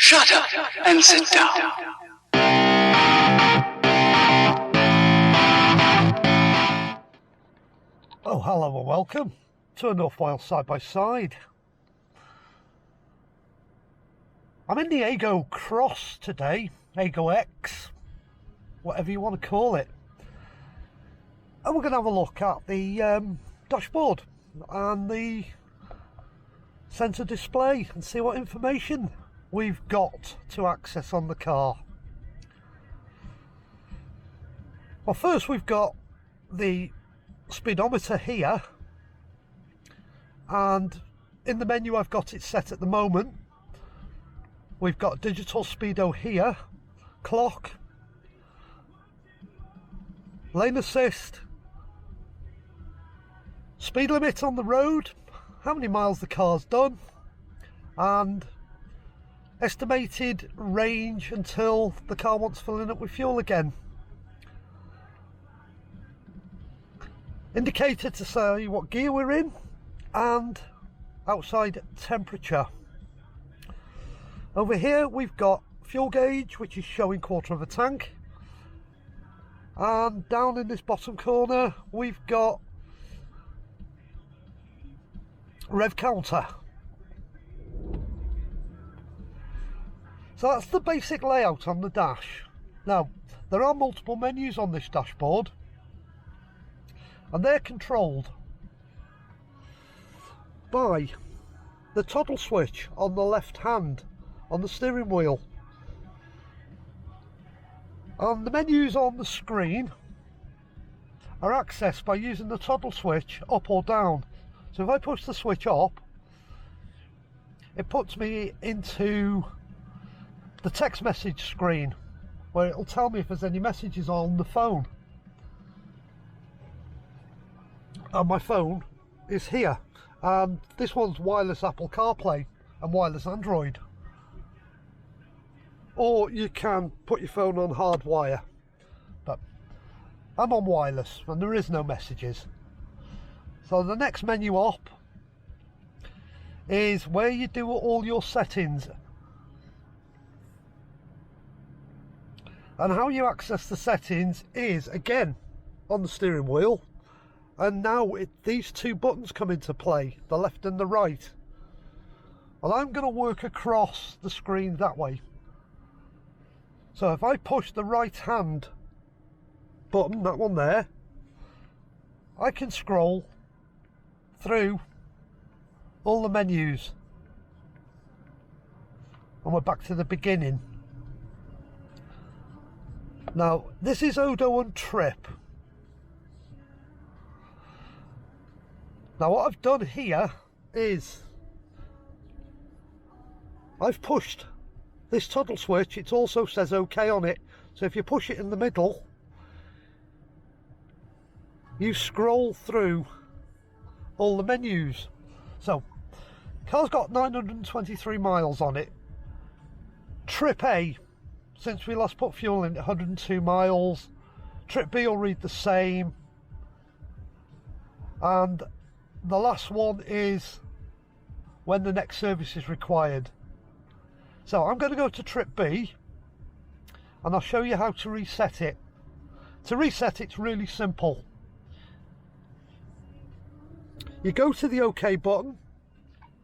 Shut up and sit down. Oh, hello and welcome to a North Wales side-by-side. I'm in the Aygo Cross today, Aygo X, whatever you want to call it. And we're going to have a look at the dashboard and the centre display and see what information we've got to access on the car. Well, first we've got the speedometer here, and in the menu I've got it set at the moment. We've got digital speedo here, clock, lane assist, speed limit on the road, how many miles the car's done, and estimated range until the car wants filling up with fuel again. Indicator to say what gear we're in and outside temperature. Over here we've got fuel gauge, which is showing quarter of a tank, and down in this bottom corner we've got rev counter. So that's the basic layout on the dash. Now there are multiple menus on this dashboard, and they're controlled by the toggle switch on the left hand on the steering wheel. And the menus on the screen are accessed by using the toggle switch up or down. So if I push the switch up, it puts me into the text message screen, where it'll tell me if there's any messages on the phone. And my phone is here, and this one's wireless Apple CarPlay and wireless Android, or you can put your phone on hardwire, but I'm on wireless and there is no messages. So the next menu up is where you do all your settings, and how you access the settings is again on the steering wheel. And now these two buttons come into play, the left and the right. Well, I'm going to work across the screen that way. So if I push the right hand button, that one there, I can scroll through all the menus. And we're back to the beginning. Now this is Odo and Trip. Now what I've done here is I've pushed this toggle switch. It also says OK on it, so if you push it in the middle, you scroll through all the menus. So car's got 923 miles on it. Trip A, since we last put fuel in, 102 miles. Trip B will read the same, and the last one is when the next service is required. So I'm going to go to Trip B, and I'll show you how to reset it. To reset it's really simple. You go to the OK button,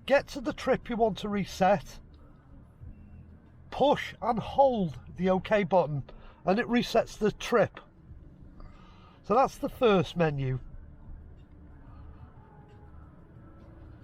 get to the trip you want to reset, push and hold the OK button, and it resets the trip. So that's the first menu.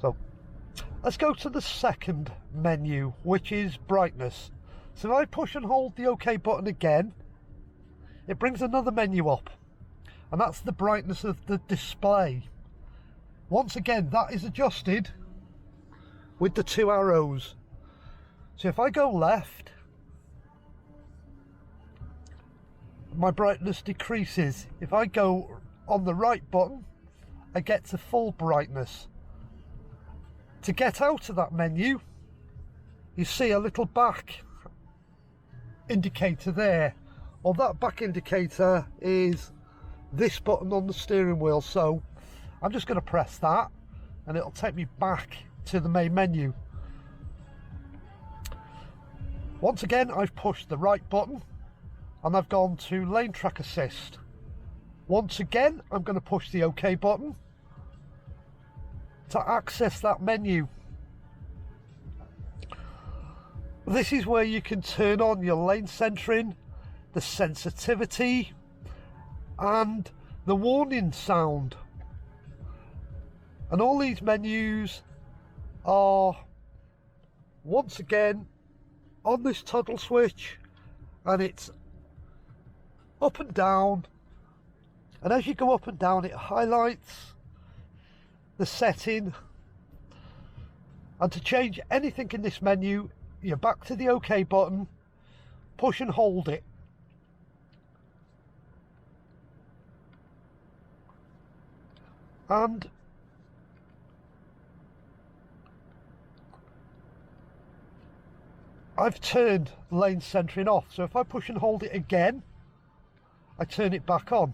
So let's go to the second menu, which is brightness. So if I push and hold the OK button again, it brings another menu up, and that's the brightness of the display. Once again, that is adjusted with the two arrows. So if I go left, my brightness decreases. If I go on the right button, I get to full brightness. To get out of that menu, you see a little back indicator there. Well, that back indicator is this button on the steering wheel, so I'm just going to press that and it'll take me back to the main menu. Once again, I've pushed the right button and I've gone to lane track assist. Once again, I'm going to push the OK button to access that menu. This is where you can turn on your lane centering, the sensitivity and the warning sound. And all these menus are once again on this toggle switch, and it's up and down, and as you go up and down it highlights the setting. And to change anything in this menu, you're back to the OK button, push and hold it. And I've turned lane centering off, so if I push and hold it again, I turn it back on.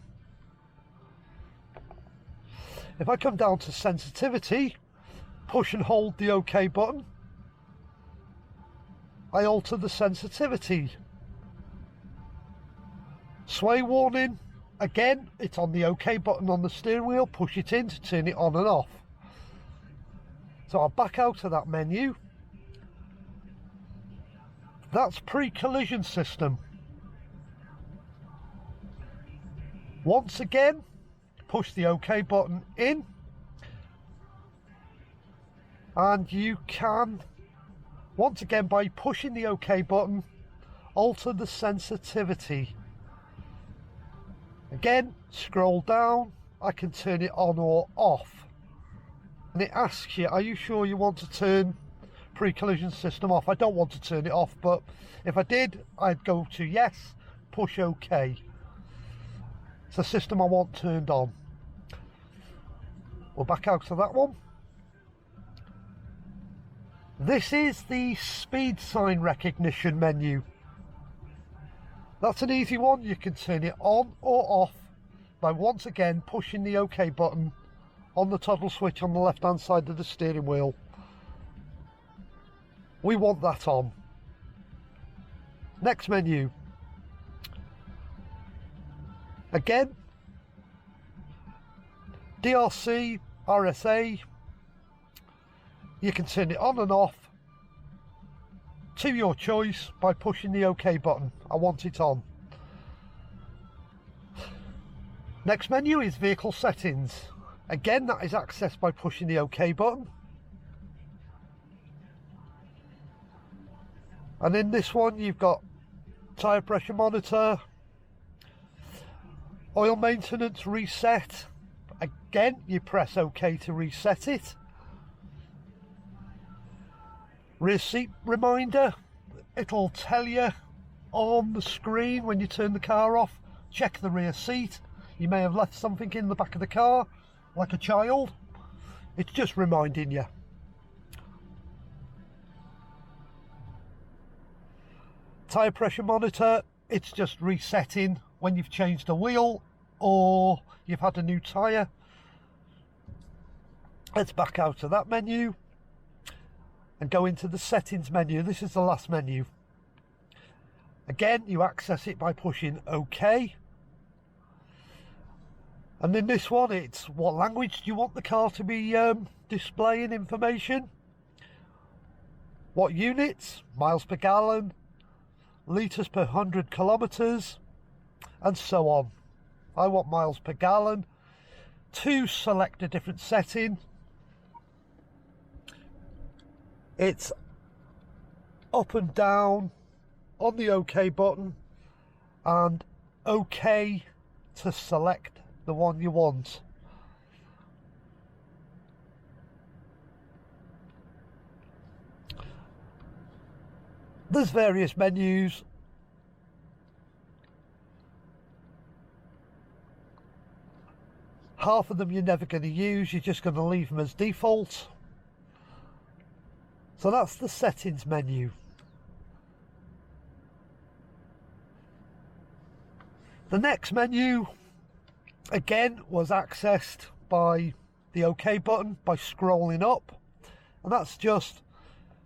If I come down to sensitivity, push and hold the OK button, I alter the sensitivity. Sway warning, again, it's on the OK button on the steering wheel, push it in to turn it on and off. So I'll back out of that menu. That's pre-collision system. Once again, push the OK button in, and you can, once again, by pushing the OK button, alter the sensitivity. Again, scroll down, I can turn it on or off. And it asks you, are you sure you want to turn pre-collision system off? I don't want to turn it off, but if I did, I'd go to yes, push OK. It's a system I want turned on. We'll back out to that one. This is the speed sign recognition menu. That's an easy one. You can turn it on or off by once again pushing the OK button on the toggle switch on the left hand side of the steering wheel. We want that on. Next menu. Again, DRC, RSA, you can turn it on and off to your choice by pushing the OK button. I want it on. Next menu is vehicle settings. Again, that is accessed by pushing the OK button. And in this one, you've got tyre pressure monitor, oil maintenance reset. Again, you press OK to reset it. Rear seat reminder, it'll tell you on the screen when you turn the car off, check the rear seat. You may have left something in the back of the car, like a child. It's just reminding you. Tyre pressure monitor, it's just resetting when you've changed a wheel or you've had a new tyre. Let's back out of that menu and go into the settings menu. This is the last menu. Again, you access it by pushing OK. And in this one, it's what language do you want the car to be displaying information, what units, miles per gallon, litres per 100 kilometres, and so on. I want miles per gallon. To select a different setting, it's up and down on the OK button and OK to select the one you want. There's various menus. Half of them you're never going to use, you're just going to leave them as default. So that's the settings menu. The next menu, again, was accessed by the OK button by scrolling up. And that's just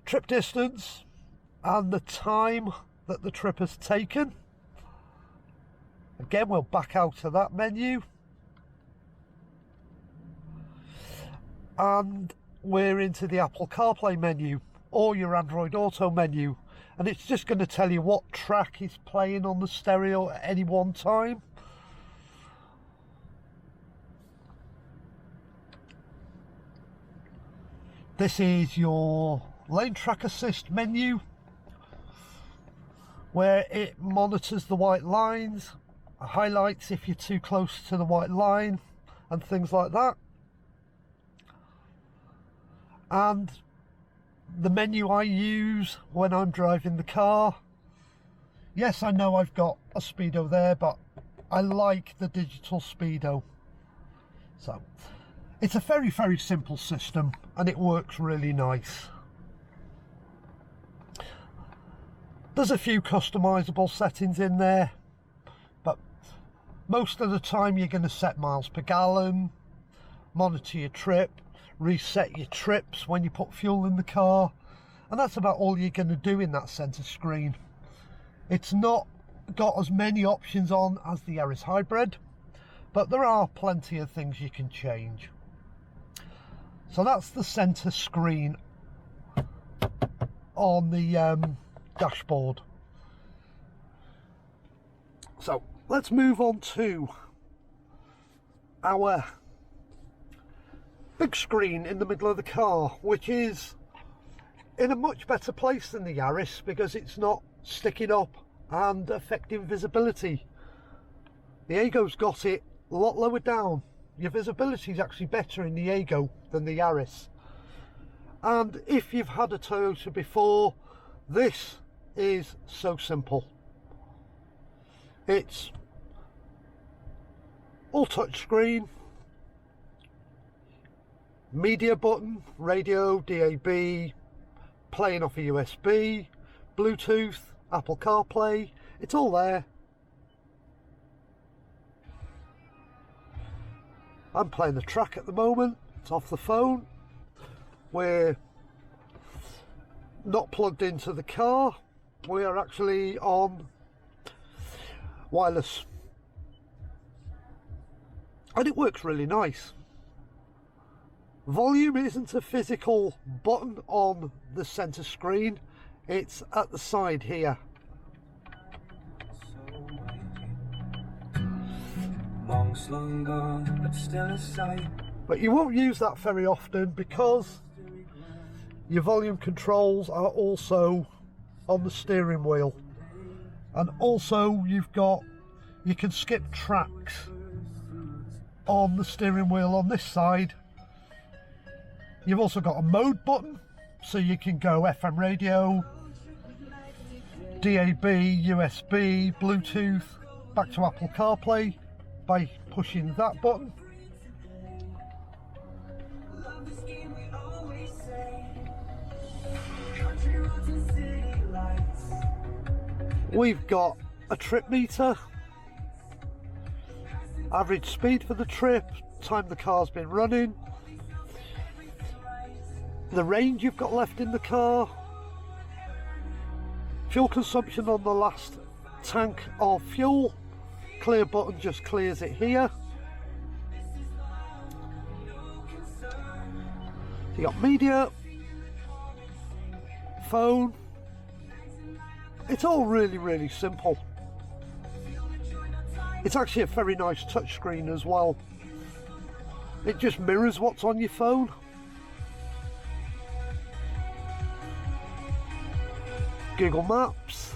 trip distance, and the time that the trip has taken. Again, we'll back out of that menu. And we're into the Apple CarPlay menu or your Android Auto menu. And it's just going to tell you what track is playing on the stereo at any one time. This is your lane track assist menu, where it monitors the white lines, highlights if you're too close to the white line and things like that. And the menu I use when I'm driving the car, yes, I know I've got a speedo there, but I like the digital speedo. So it's a very, very simple system and it works really nice. There's a few customizable settings in there, but most of the time you're going to set miles per gallon, monitor your trip, reset your trips when you put fuel in the car, and that's about all you're going to do in that center screen. It's not got as many options on as the Yaris Hybrid, but there are plenty of things you can change. So that's the center screen on the dashboard. So let's move on to our big screen in the middle of the car, which is in a much better place than the Yaris because it's not sticking up and affecting visibility. The Aygo's got it a lot lower down. Your visibility is actually better in the Aygo than the Yaris. And if you've had a Toyota before, this is so simple. It's all touchscreen, media button, radio, DAB, playing off a USB, Bluetooth, Apple CarPlay, it's all there. I'm playing the track at the moment, it's off the phone. We're not plugged into the car, we are actually on wireless. And it works really nice. Volume isn't a physical button on the center screen, it's at the side here. But you won't use that very often because your volume controls are also on the steering wheel, and also you can skip tracks on the steering wheel on this side. You've also got a mode button, so you can go FM radio, DAB, USB, Bluetooth, back to Apple CarPlay by pushing that button. We've got a trip meter, average speed for the trip, time the car's been running, the range you've got left in the car, fuel consumption on the last tank of fuel. Clear button just clears it here. You got media, phone. It's all really, really simple. It's actually a very nice touchscreen as well. It just mirrors what's on your phone. Google Maps.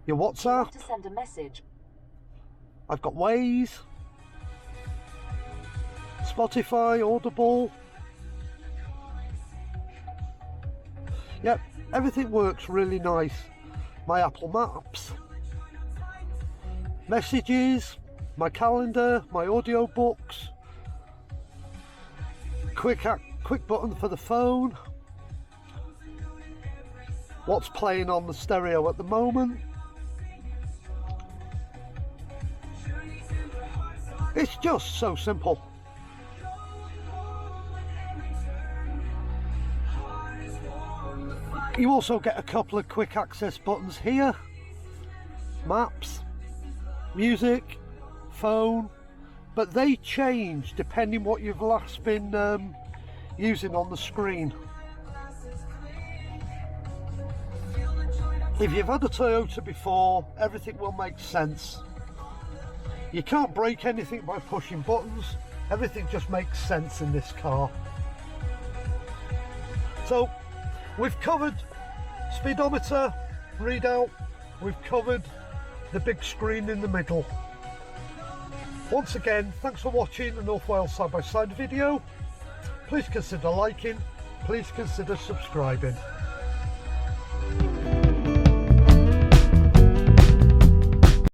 Your WhatsApp. To send a message. I've got Waze, Spotify, Audible. Yep, everything works really nice. My Apple Maps, messages, my calendar, my audio books, quick button for the phone, what's playing on the stereo at the moment. It's just so simple. You also get a couple of quick access buttons here. Maps, music, phone, but they change depending what you've last been using on the screen. If you've had a Toyota before, everything will make sense. You can't break anything by pushing buttons. Everything just makes sense in this car. So we've covered speedometer readout, we've covered the big screen in the middle. Once again, thanks for watching the North Wales side-by-side video. Please consider liking, please consider subscribing.